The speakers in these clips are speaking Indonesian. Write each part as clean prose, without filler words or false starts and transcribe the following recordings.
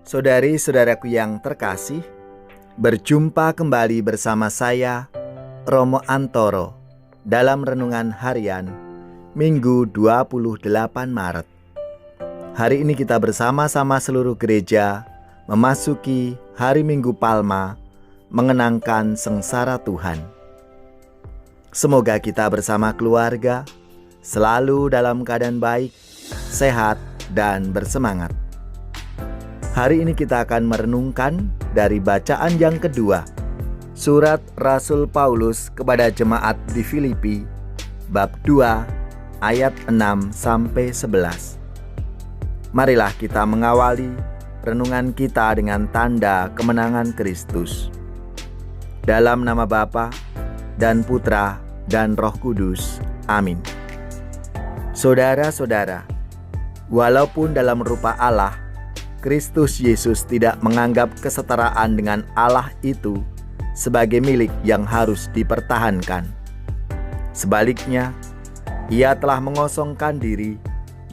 Saudari-saudaraku yang terkasih, berjumpa kembali bersama saya, Romo Antoro, dalam Renungan Harian Minggu 28 Maret. Hari ini kita bersama-sama seluruh gereja memasuki hari Minggu Palma, mengenangkan sengsara Tuhan. Semoga kita bersama keluarga selalu dalam keadaan baik, sehat, dan bersemangat. Hari ini kita akan merenungkan dari bacaan yang kedua, Surat Rasul Paulus kepada jemaat di Filipi, bab 2, ayat 6-11. Marilah kita mengawali renungan kita dengan tanda kemenangan Kristus. Dalam nama Bapa dan Putra dan Roh Kudus. Amin. Saudara-saudara, walaupun dalam rupa Allah, Kristus Yesus tidak menganggap kesetaraan dengan Allah itu sebagai milik yang harus dipertahankan. Sebaliknya, Ia telah mengosongkan diri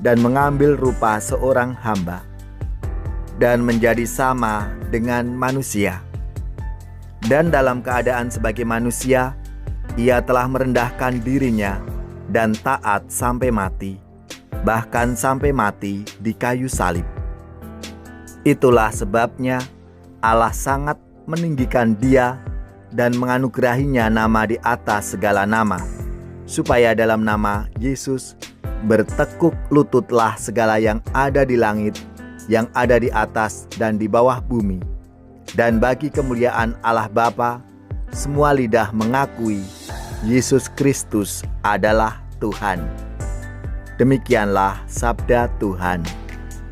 dan mengambil rupa seorang hamba dan menjadi sama dengan manusia. Dan dalam keadaan sebagai manusia, Ia telah merendahkan dirinya dan taat sampai mati, bahkan sampai mati di kayu salib. Itulah sebabnya Allah sangat meninggikan Dia dan menganugerahinya nama di atas segala nama, supaya dalam nama Yesus bertekuk lututlah segala yang ada di langit, yang ada di atas dan di bawah bumi. Dan bagi kemuliaan Allah Bapa, semua lidah mengakui Yesus Kristus adalah Tuhan. Demikianlah sabda Tuhan.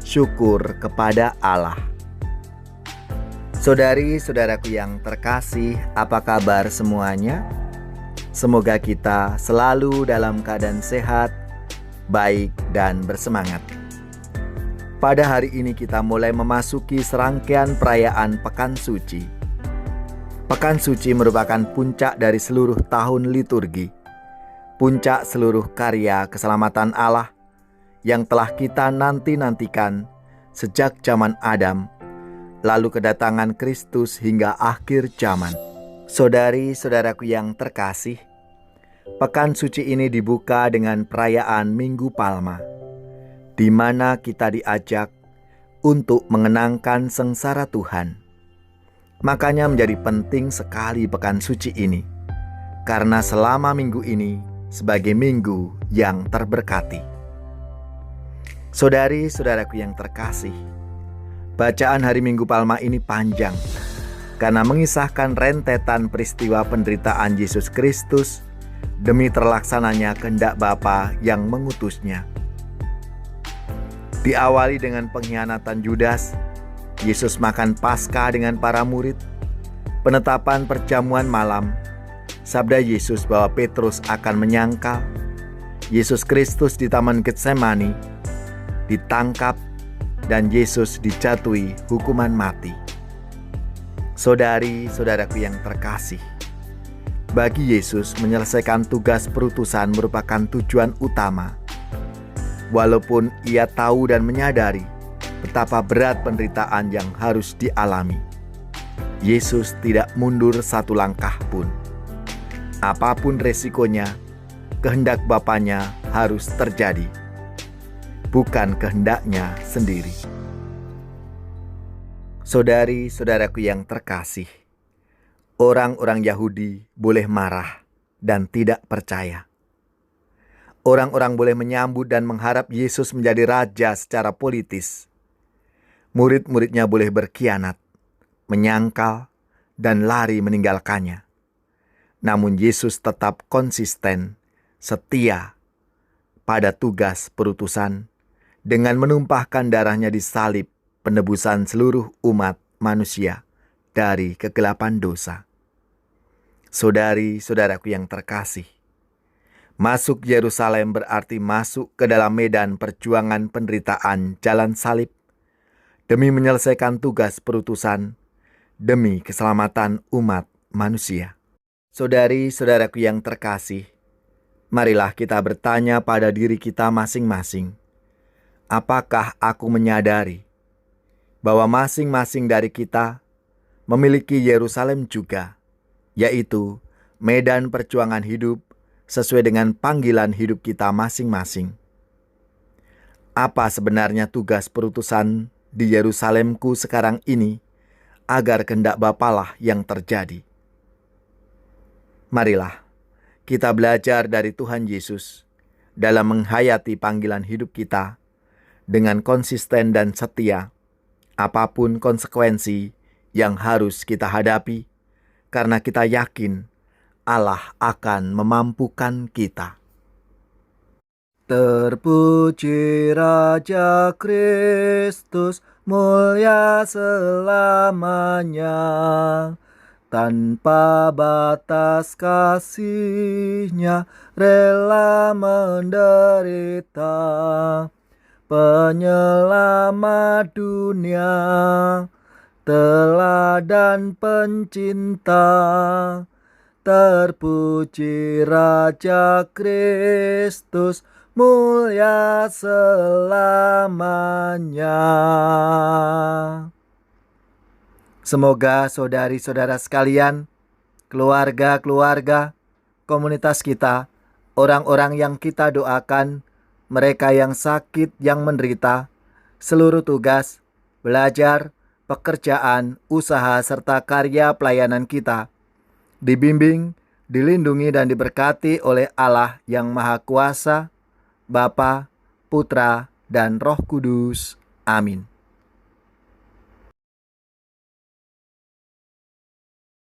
Syukur kepada Allah. Saudari-saudaraku yang terkasih, apa kabar semuanya? Semoga kita selalu dalam keadaan sehat, baik, dan bersemangat. Pada hari ini kita mulai memasuki serangkaian perayaan Pekan Suci. Pekan Suci merupakan puncak dari seluruh tahun liturgi, puncak seluruh karya keselamatan Allah yang telah kita nanti-nantikan sejak zaman Adam, lalu kedatangan Kristus hingga akhir zaman. Saudari-saudaraku yang terkasih, Pekan Suci ini dibuka dengan perayaan Minggu Palma, di mana kita diajak untuk mengenangkan sengsara Tuhan. Makanya menjadi penting sekali Pekan Suci ini, karena selama minggu ini sebagai minggu yang terberkati. Saudari-saudaraku yang terkasih, bacaan hari Minggu Palma ini panjang karena mengisahkan rentetan peristiwa penderitaan Yesus Kristus demi terlaksananya kehendak Bapa yang mengutusnya. Diawali dengan pengkhianatan Yudas, Yesus makan Paskah dengan para murid, penetapan perjamuan malam, sabda Yesus bahwa Petrus akan menyangkal, Yesus Kristus di Taman Getsemani, ditangkap, dan Yesus dijatuhi hukuman mati. Saudari-saudaraku yang terkasih, bagi Yesus menyelesaikan tugas perutusan merupakan tujuan utama. Walaupun Ia tahu dan menyadari betapa berat penderitaan yang harus dialami, Yesus tidak mundur satu langkah pun. Apapun resikonya, kehendak Bapanya harus terjadi, bukan kehendaknya sendiri. Saudari-saudaraku yang terkasih, orang-orang Yahudi boleh marah dan tidak percaya. Orang-orang boleh menyambut dan mengharap Yesus menjadi raja secara politis. Murid-muridnya boleh berkhianat, menyangkal, dan lari meninggalkannya. Namun Yesus tetap konsisten, setia pada tugas perutusan, dengan menumpahkan darahnya di salib penebusan seluruh umat manusia dari kegelapan dosa. Saudari-saudaraku yang terkasih, masuk Yerusalem berarti masuk ke dalam medan perjuangan penderitaan jalan salib demi menyelesaikan tugas perutusan demi keselamatan umat manusia. Saudari-saudaraku yang terkasih, marilah kita bertanya pada diri kita masing-masing, apakah aku menyadari bahwa masing-masing dari kita memiliki Yerusalem juga, yaitu medan perjuangan hidup sesuai dengan panggilan hidup kita masing-masing. Apa sebenarnya tugas perutusan di Yerusalemku sekarang ini, agar kehendak Bapalah yang terjadi? Marilah kita belajar dari Tuhan Yesus dalam menghayati panggilan hidup kita dengan konsisten dan setia, apapun konsekuensi yang harus kita hadapi, karena kita yakin Allah akan memampukan kita. Terpuji Raja Kristus, mulia selamanya, tanpa batas kasih-Nya rela menderita, penyelamat dunia, teladan pencinta. Terpuji Raja Kristus, mulia selamanya. Semoga saudari-saudara sekalian, keluarga-keluarga, komunitas kita, orang-orang yang kita doakan, mereka yang sakit, yang menderita, seluruh tugas, belajar, pekerjaan, usaha, serta karya pelayanan kita dibimbing, dilindungi, dan diberkati oleh Allah yang Maha Kuasa, Bapa, Putra, dan Roh Kudus. Amin.